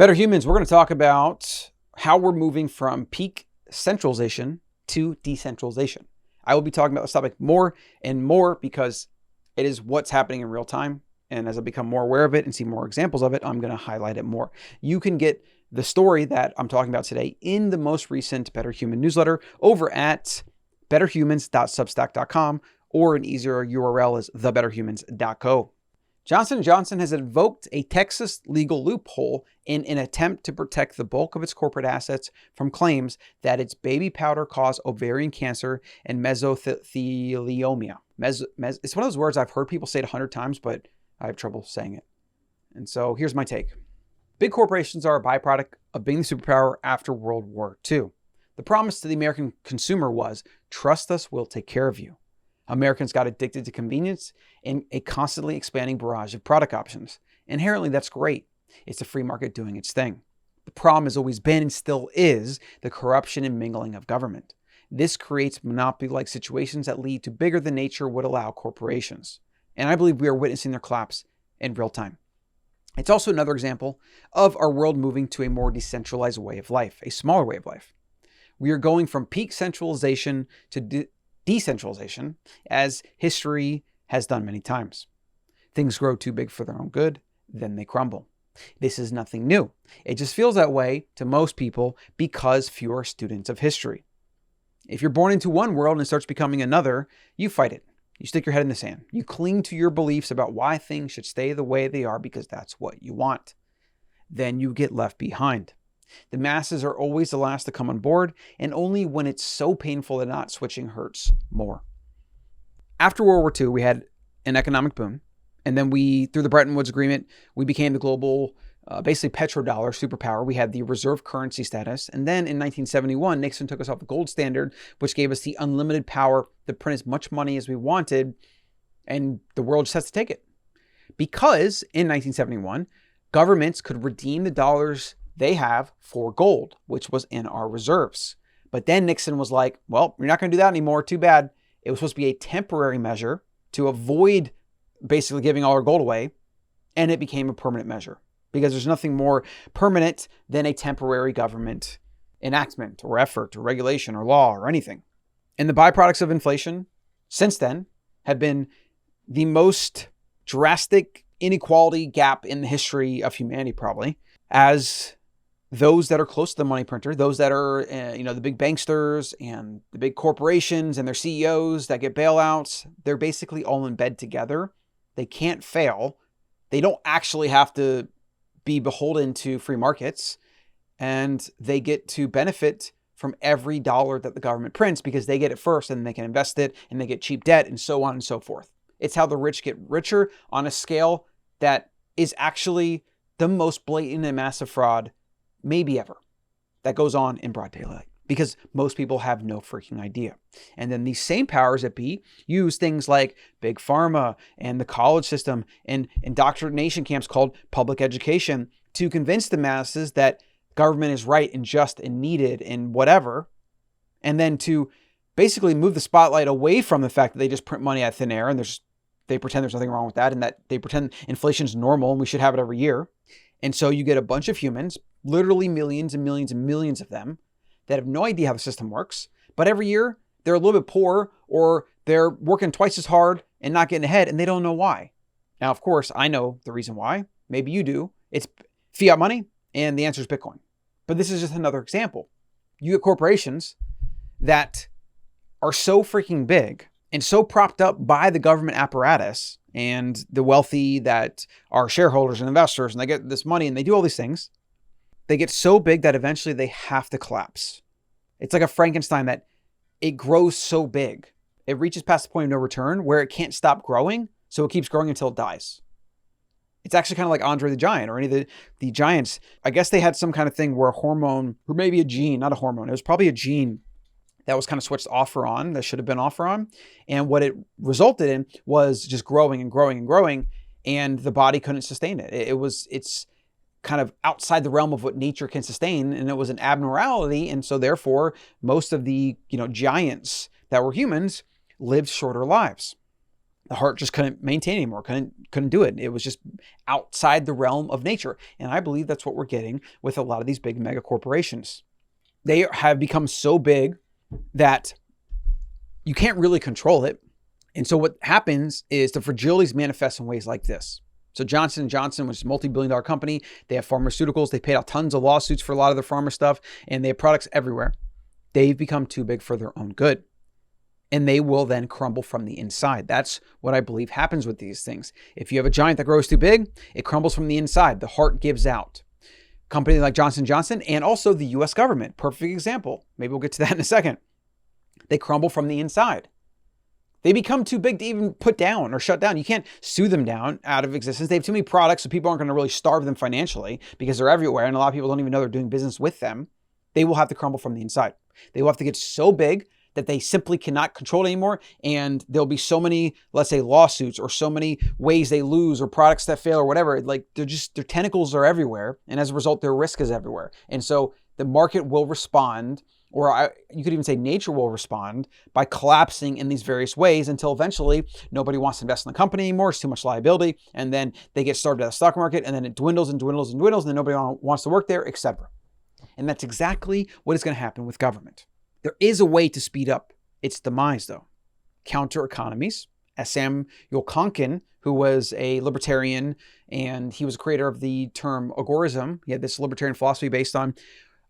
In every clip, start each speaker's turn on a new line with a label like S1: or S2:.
S1: Better Humans, we're going to talk about how we're moving from peak centralization to decentralization. I will be talking about this topic more and more because it is what's happening in real time. And as I become more aware of it and see more examples of it, I'm going to highlight it more. You can get the story that I'm talking about today in the most recent Better Human newsletter over at betterhumans.substack.com, or an easier URL is thebetterhumans.co. Johnson & Johnson has invoked a Texas legal loophole in an attempt to protect the bulk of its corporate assets from claims that its baby powder caused ovarian cancer and mesothelioma. It's one of those words I've heard people say it 100 times, but I have trouble saying it. And so here's my take. Big corporations are a byproduct of being the superpower after World War II. The promise to the American consumer was, trust us, we'll take care of you. Americans got addicted to convenience and a constantly expanding barrage of product options. Inherently, that's great. It's a free market doing its thing. The problem has always been and still is the corruption and mingling of government. This creates monopoly-like situations that lead to bigger than nature would allow corporations. And I believe we are witnessing their collapse in real time. It's also another example of our world moving to a more decentralized way of life, a smaller way of life. We are going from peak centralization to decentralization, as history has done many times. Things grow too big for their own good, then they crumble. This is nothing new. It just feels that way to most people because few are students of history. If you're born into one world and it starts becoming another, you fight it. You stick your head in the sand. You cling to your beliefs about why things should stay the way they are because that's what you want. Then you get left behind. The masses are always the last to come on board, and only when it's so painful that not switching hurts more. After World War II, we had an economic boom, and then through the Bretton Woods Agreement, we became the global, basically petrodollar superpower. We had the reserve currency status, and then in 1971, Nixon took us off the gold standard, which gave us the unlimited power to print as much money as we wanted, and the world just has to take it. Because in 1971, governments could redeem the dollars they have for gold, which was in our reserves. But then Nixon was like, well, you're not going to do that anymore. Too bad. It was supposed to be a temporary measure to avoid basically giving all our gold away. And it became a permanent measure because there's nothing more permanent than a temporary government enactment or effort or regulation or law or anything. And the byproducts of inflation since then have been the most drastic inequality gap in the history of humanity, probably, as those that are close to the money printer, those that are, the big banksters and the big corporations and their CEOs that get bailouts, they're basically all in bed together. They can't fail. They don't actually have to be beholden to free markets, and they get to benefit from every dollar that the government prints because they get it first and they can invest it and they get cheap debt and so on and so forth. It's how the rich get richer on a scale that is actually the most blatant and massive fraud maybe ever that goes on in broad daylight because most people have no freaking idea. And then these same powers that be use things like big pharma and the college system and indoctrination camps called public education to convince the masses that government is right and just and needed and whatever. And then to basically move the spotlight away from the fact that they just print money out of thin air and they pretend there's nothing wrong with that and that they pretend inflation is normal and we should have it every year. And so you get a bunch of humans, literally millions and millions and millions of them, that have no idea how the system works. But every year they're a little bit poorer or they're working twice as hard and not getting ahead and they don't know why. Now, of course, I know the reason why. Maybe you do. It's fiat money and the answer is Bitcoin. But this is just another example. You get corporations that are so freaking big and so propped up by the government apparatus and the wealthy that are shareholders and investors, and they get this money and they do all these things. They get so big that eventually they have to collapse. It's like a Frankenstein that it grows so big. It reaches past the point of no return where it can't stop growing. So it keeps growing until it dies. It's actually kind of like Andre the Giant or any of the giants. I guess they had some kind of thing where a hormone, or maybe a gene, not a hormone. It was probably a gene that was kind of switched off or on, that should have been off or on. And what it resulted in was just growing and growing and growing, and the body couldn't sustain it. It's kind of outside the realm of what nature can sustain, and it was an abnormality. And so therefore, most of the giants that were humans lived shorter lives. The heart just couldn't maintain anymore, couldn't do it. It was just outside the realm of nature. And I believe that's what we're getting with a lot of these big mega corporations. They have become so big that you can't really control it. And so what happens is the fragilities manifest in ways like this. So Johnson & Johnson, which is a multi-billion-dollar company, they have pharmaceuticals. They paid out tons of lawsuits for a lot of their pharma stuff, and they have products everywhere. They've become too big for their own good. And they will then crumble from the inside. That's what I believe happens with these things. If you have a giant that grows too big, it crumbles from the inside. The heart gives out. Company like Johnson & Johnson and also the US government, perfect example. Maybe we'll get to that in a second. They crumble from the inside. They become too big to even put down or shut down. You can't sue them down out of existence. They have too many products, so people aren't going to really starve them financially because they're everywhere, and a lot of people don't even know they're doing business with them. They will have to crumble from the inside. They will have to get so big that they simply cannot control it anymore. And there'll be so many, let's say, lawsuits or so many ways they lose or products that fail or whatever. Like their tentacles are everywhere. And as a result, their risk is everywhere. And so the market will respond, or you could even say nature will respond by collapsing in these various ways until eventually nobody wants to invest in the company anymore. It's too much liability. And then they get starved out of the stock market, and then it dwindles and dwindles and dwindles, and then nobody wants to work there, etc. And that's exactly what is going to happen with government. There is a way to speed up its demise, though. Counter economies. As Samuel Conkin, who was a libertarian, and he was a creator of the term agorism. He had this libertarian philosophy based on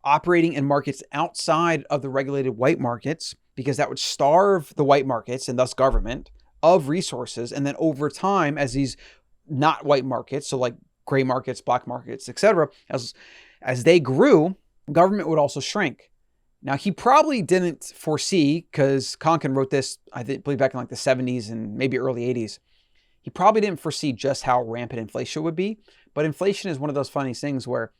S1: operating in markets outside of the regulated white markets, because that would starve the white markets and thus government of resources. And then over time, as these not white markets, so like gray markets, black markets, etc., as they grew, government would also shrink. Now, he probably didn't foresee, because Conkin wrote this, I believe, back in like the 70s and maybe early 80s. He probably didn't foresee just how rampant inflation would be. But inflation is one of those funny things where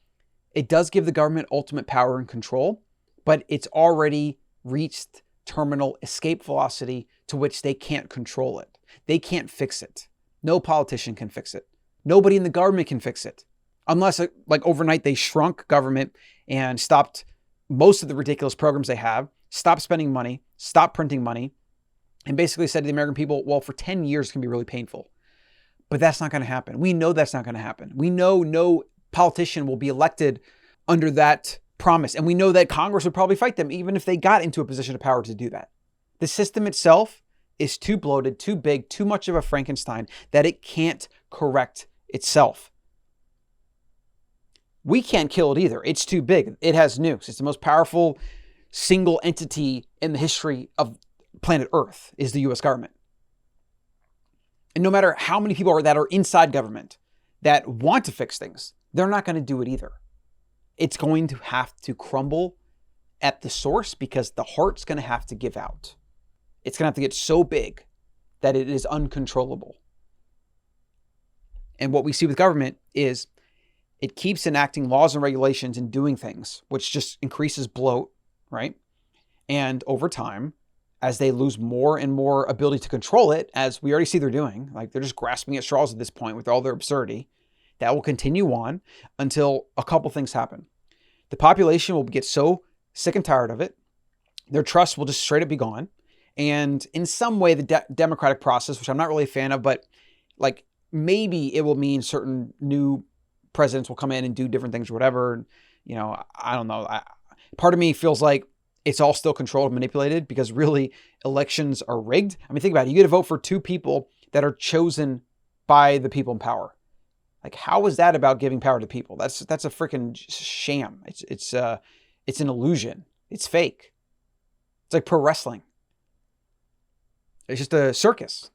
S1: it does give the government ultimate power and control, but it's already reached terminal escape velocity to which they can't control it. They can't fix it. No politician can fix it. Nobody in the government can fix it. Unless, like overnight, they shrunk government and stopped most of the ridiculous programs they have, stop spending money, stop printing money, and basically said to the American people, well, for 10 years it can be really painful. But that's not going to happen. We know that's not going to happen. We know no politician will be elected under that promise. And we know that Congress would probably fight them, even if they got into a position of power to do that. The system itself is too bloated, too big, too much of a Frankenstein that it can't correct itself. We can't kill it either. It's too big. It has nukes. It's the most powerful single entity in the history of planet Earth is the US government. And no matter how many people that are inside government that want to fix things, they're not going to do it either. It's going to have to crumble at the source because the heart's going to have to give out. It's going to have to get so big that it is uncontrollable. And what we see with government is it keeps enacting laws and regulations and doing things, which just increases bloat, right? And over time, as they lose more and more ability to control it, as we already see they're doing, like they're just grasping at straws at this point with all their absurdity, that will continue on until a couple things happen. The population will get so sick and tired of it, their trust will just straight up be gone. And in some way, the democratic process, which I'm not really a fan of, but like maybe it will mean certain new presidents will come in and do different things or whatever. You know, I don't know. Part of me feels like it's all still controlled and manipulated because really elections are rigged. I mean, think about it. You get to vote for two people that are chosen by the people in power. Like, how is that about giving power to people? That's a freaking sham. It's an illusion. It's fake. It's like pro wrestling. It's just a circus.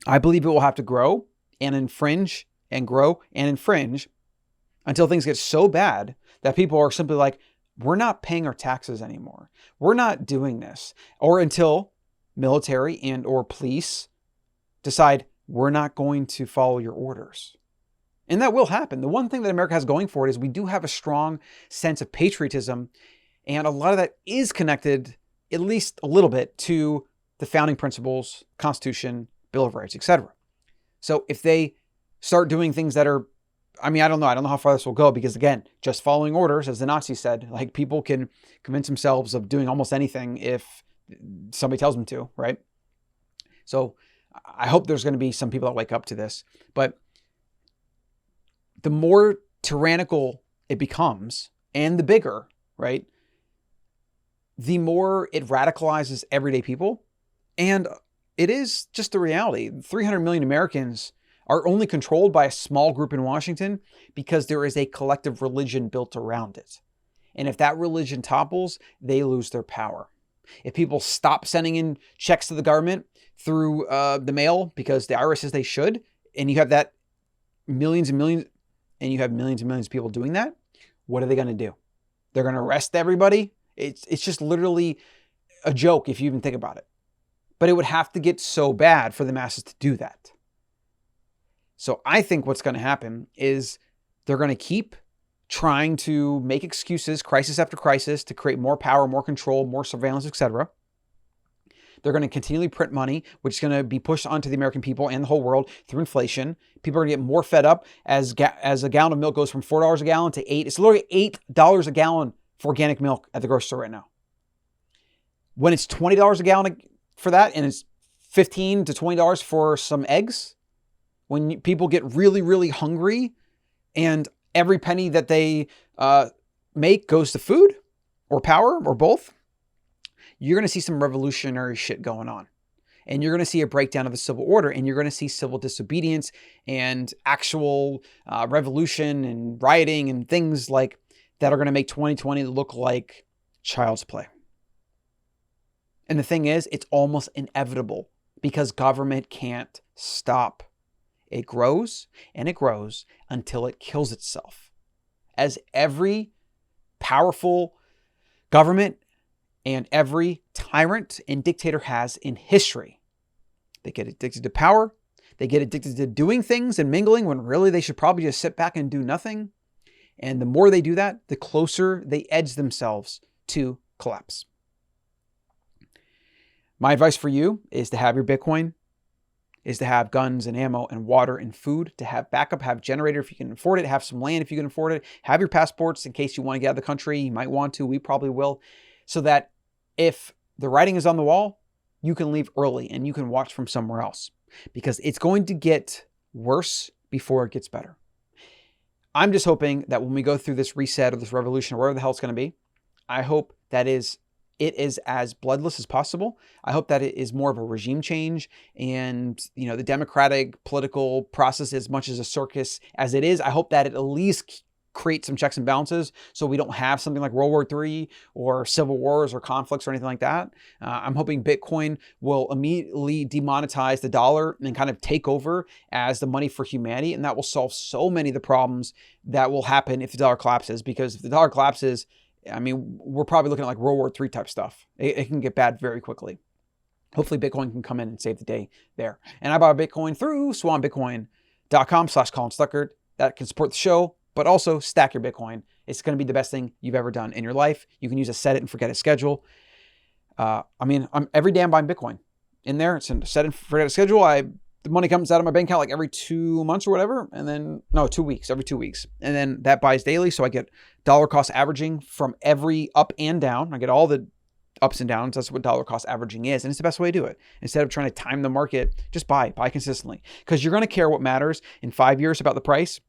S1: I believe it will have to grow and infringe and grow and infringe until things get so bad that people are simply like, we're not paying our taxes anymore. We're not doing this. Or until military and or police decide we're not going to follow your orders. And that will happen. The one thing that America has going for it is we do have a strong sense of patriotism. And a lot of that is connected, at least a little bit, to the founding principles, Constitution, Bill of Rights, etc. So if they start doing things that are, I don't know how far this will go because, again, just following orders, as the Nazis said, like people can convince themselves of doing almost anything if somebody tells them to, right? So I hope there's going to be some people that wake up to this. But the more tyrannical it becomes and the bigger, right, the more it radicalizes everyday people. And it is just the reality. 300 million Americans are only controlled by a small group in Washington because there is a collective religion built around it. And if that religion topples, they lose their power. If people stop sending in checks to the government through the mail because the IRS says they should, and you have that millions and millions, and you have millions and millions of people doing that, what are they going to do? They're going to arrest everybody? It's just literally a joke if you even think about it. But it would have to get so bad for the masses to do that. So I think what's going to happen is they're going to keep trying to make excuses, crisis after crisis, to create more power, more control, more surveillance, etc. They're going to continually print money, which is going to be pushed onto the American people and the whole world through inflation. People are going to get more fed up as a gallon of milk goes from $4 a gallon to $8. It's literally $8 a gallon for organic milk at the grocery store right now. When it's $20 a gallon for that, and it's $15 to $20 for some eggs, when people get really, really hungry and every penny that they make goes to food or power or both, you're going to see some revolutionary shit going on. And you're going to see a breakdown of the civil order, and you're going to see civil disobedience and actual revolution and rioting and things like that are going to make 2020 look like child's play. And the thing is, it's almost inevitable because government can't stop. It grows and it grows until it kills itself. As every powerful government and every tyrant and dictator has in history. They get addicted to power. They get addicted to doing things and mingling when really they should probably just sit back and do nothing. And the more they do that, the closer they edge themselves to collapse. My advice for you is to have your Bitcoin, is to have guns and ammo and water and food, to have backup, have generator if you can afford it, have some land if you can afford it, have your passports in case you want to get out of the country. You might want to, we probably will, so that if the writing is on the wall, you can leave early and you can watch from somewhere else, because it's going to get worse before it gets better. I'm just hoping that when we go through this reset or this revolution or wherever the hell it's going to be, I hope that it is as bloodless as possible. I hope that it is more of a regime change, and the democratic political process, as much as a circus as it is, I hope that it at least create some checks and balances so we don't have something like World War III or civil wars or conflicts or anything like that. I'm hoping Bitcoin will immediately demonetize the dollar and kind of take over as the money for humanity. And that will solve so many of the problems that will happen if the dollar collapses, because if the dollar collapses, I mean, we're probably looking at like World War III type stuff. It can get bad very quickly. Hopefully Bitcoin can come in and save the day there. And I bought Bitcoin through swanbitcoin.com/Colin Stuckert. That can support the show, but also stack your Bitcoin. It's going to be the best thing you've ever done in your life. You can use a set it and forget it schedule. I'm every day I'm buying Bitcoin in there. It's a set it and forget it schedule. The money comes out of my bank account like every 2 months or whatever. And then, no, 2 weeks, every 2 weeks. And then that buys daily. So I get dollar cost averaging from every up and down. I get all the ups and downs. That's what dollar cost averaging is. And it's the best way to do it. Instead of trying to time the market, just buy consistently. Because you're going to care what matters in 5 years about the price.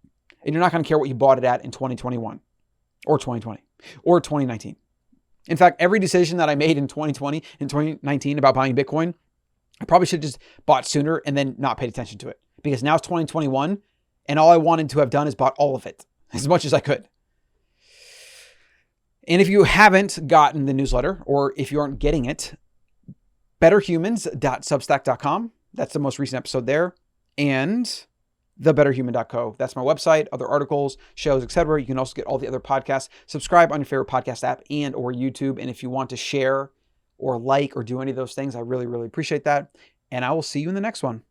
S1: And you're not going to care what you bought it at in 2021 or 2020 or 2019. In fact, every decision that I made in 2020 and 2019 about buying Bitcoin, I probably should have just bought sooner and then not paid attention to it, because now it's 2021 and all I wanted to have done is bought all of it, as much as I could. And if you haven't gotten the newsletter, or if you aren't getting it, betterhumans.substack.com. That's the most recent episode there. And thebetterhuman.co. That's my website, other articles, shows, etc. You can also get all the other podcasts. Subscribe on your favorite podcast app and or YouTube. And if you want to share or like or do any of those things, I really, really appreciate that. And I will see you in the next one.